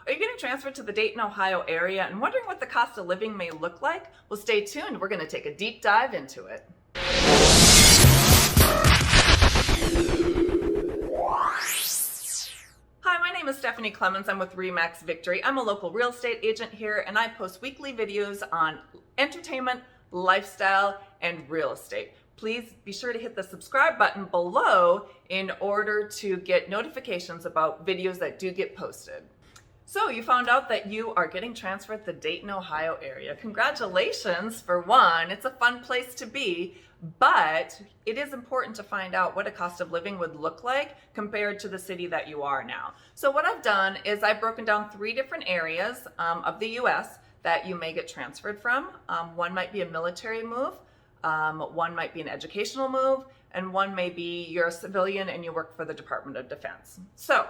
Are you getting transferred to the Dayton, Ohio area and wondering what the cost of living may look like? Well, stay tuned. We're going to take a deep dive into it. Hi, my name is Stephanie Clemens. I'm with Remax Victory. I'm a local real estate agent here, and I post weekly videos on entertainment, lifestyle, and real estate. Please be sure to hit the subscribe button below in order to get notifications about videos that do get posted. So you found out that you are getting transferred to the Dayton, Ohio area. Congratulations for one. It's a fun place to be, but it is important to find out what a cost of living would look like compared to the city that you are now. So what I've done is I've broken down 3 different areas of the US that you may get transferred from. One might be a military move, one might be an educational move, and one may be you're a civilian and you work for the Department of Defense. So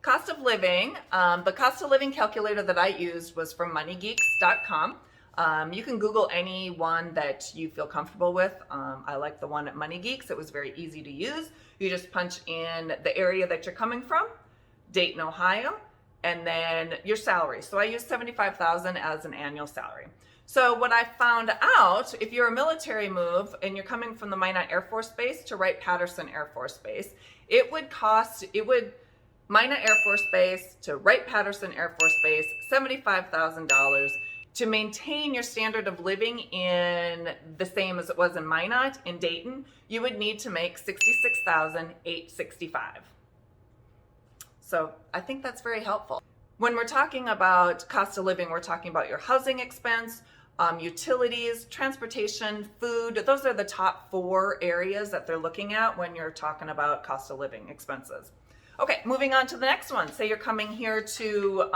cost of living, the cost of living calculator that I used was from moneygeeks.com. You can Google any one that you feel comfortable with. I like the one at MoneyGeeks. It was very easy to use. You just punch in the area that you're coming from, Dayton, Ohio, and then your salary. So I used $75,000 as an annual salary. So what I found out, if you're a military move and you're coming from the Minot Air Force Base to Wright-Patterson Air Force Base, Minot Air Force Base to Wright-Patterson Air Force Base, $75,000. To maintain your standard of living in the same as it was in Minot, in Dayton, you would need to make $66,865. So I think that's very helpful. When we're talking about cost of living, we're talking about your housing expense, utilities, transportation, food. Those are the top 4 areas that they're looking at when you're talking about cost of living expenses. Okay, moving on to the next one. Say you're coming here to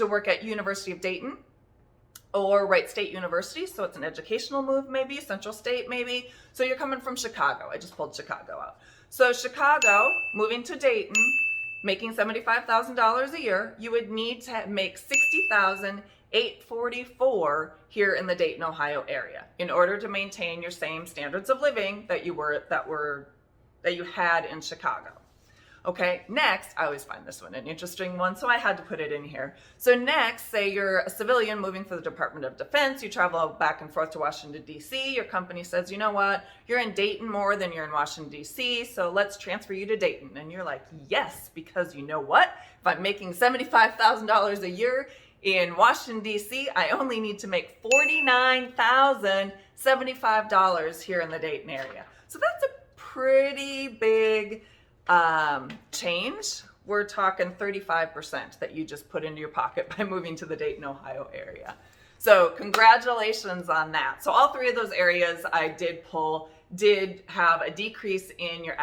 work at University of Dayton or Wright State University. So it's an educational move, maybe Central State, maybe. So you're coming from Chicago. I just pulled Chicago out. So Chicago, moving to Dayton, making $75,000 a year, you would need to make $60,844 here in the Dayton, Ohio area in order to maintain your same standards of living that you had in Chicago. Okay, next, I always find this one an interesting one, so I had to put it in here. So next, say you're a civilian moving for the Department of Defense, you travel back and forth to Washington, D.C., your company says, you know what, you're in Dayton more than you're in Washington, D.C., so let's transfer you to Dayton. And you're like, yes, because you know what, if I'm making $75,000 a year in Washington, D.C., I only need to make $49,075 here in the Dayton area. So that's a pretty big change. We're talking 35% that you just put into your pocket by moving to the Dayton, Ohio area. So congratulations on that. So all 3 of those areas I did have a decrease in your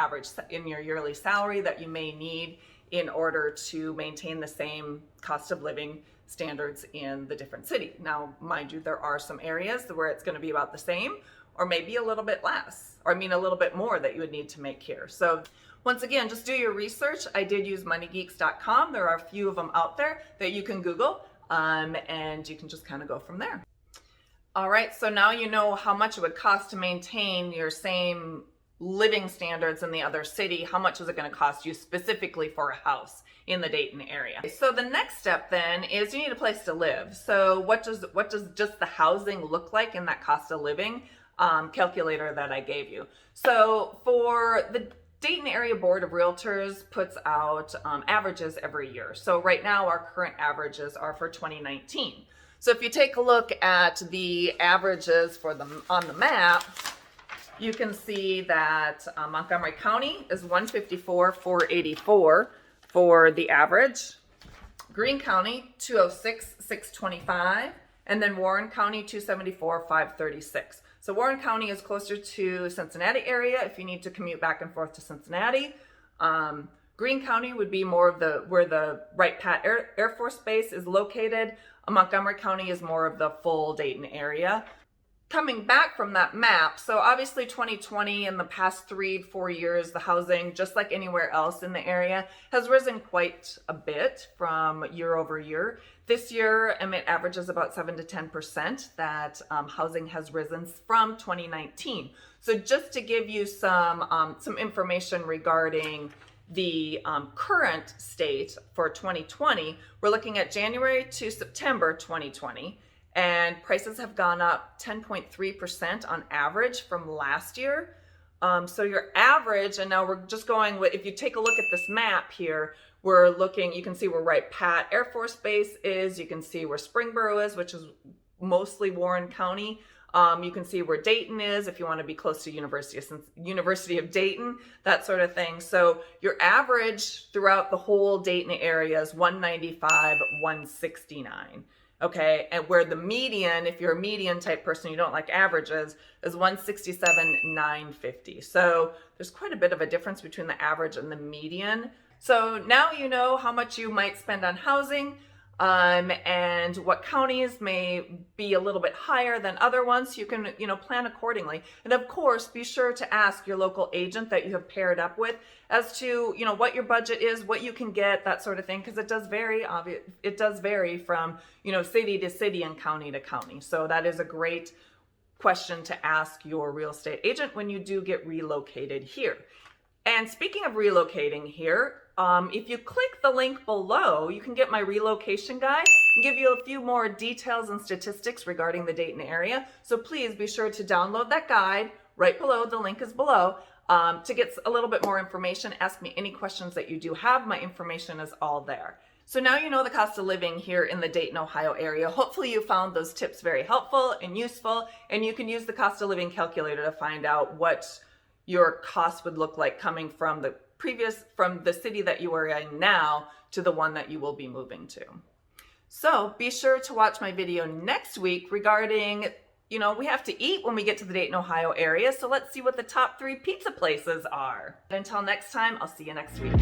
yearly salary that you may need in order to maintain the same cost of living standards in the different city. Now, mind you, there are some areas where it's going to be about the same, or maybe a little bit less, or a little bit more that you would need to make here. So once again, just do your research. I did use moneygeeks.com. There are a few of them out there that you can Google, and you can just kind of go from there. All right, so now you know how much it would cost to maintain your same living standards in the other city. How much is it going to cost you specifically for a house in the Dayton area? So the next step then is you need a place to live. So what does just the housing look like in that cost of living calculator that I gave you? So for the Dayton Area Board of Realtors puts out averages every year. So right now our current averages are for 2019. So if you take a look at the averages on the map, you can see that Montgomery County is $154,484 for the average. Greene County, $206,625, and then Warren County, $274,536. So Warren County is closer to Cincinnati area if you need to commute back and forth to Cincinnati. Greene County would be more of where the Wright-Pat Air Force Base is located. Montgomery County is more of the full Dayton area. Coming back from that map, so obviously 2020 and the past 3-4 years, the housing, just like anywhere else in the area, has risen quite a bit from year over year. This year, it averages about 7 to 10% that housing has risen from 2019. So just to give you some information regarding the current state for 2020, we're looking at January to September 2020, and prices have gone up 10.3% on average from last year. So your average, and now we're just going with, if you take a look at this map here, we're looking, you can see where Wright Pat Air Force Base is, you can see where Springboro is, which is mostly Warren County. You can see where Dayton is if you want to be close to University of Dayton, that sort of thing. So your average throughout the whole Dayton area is 195, 169. Okay, and where the median, if you're a median type person, you don't like averages, is 167, 950. So there's quite a bit of a difference between the average and the median. So now you know how much you might spend on housing, and what counties may be a little bit higher than other ones. So you can, plan accordingly. And of course, be sure to ask your local agent that you have paired up with as to, what your budget is, what you can get, that sort of thing, because it does vary. It does vary from, city to city and county to county. So that is a great question to ask your real estate agent when you do get relocated here. And speaking of relocating here, if you click the link below, you can get my relocation guide and give you a few more details and statistics regarding the Dayton area. So please be sure to download that guide right below. The link is below to get a little bit more information. Ask me any questions that you do have. My information is all there. So now you know the cost of living here in the Dayton, Ohio area. Hopefully you found those tips very helpful and useful, and you can use the cost of living calculator to find out what your cost would look like coming from the city that you are in now to the one that you will be moving to. So be sure to watch my video next week regarding, we have to eat when we get to the Dayton, Ohio area. So let's see what the top 3 pizza places are. Until next time, I'll see you next week.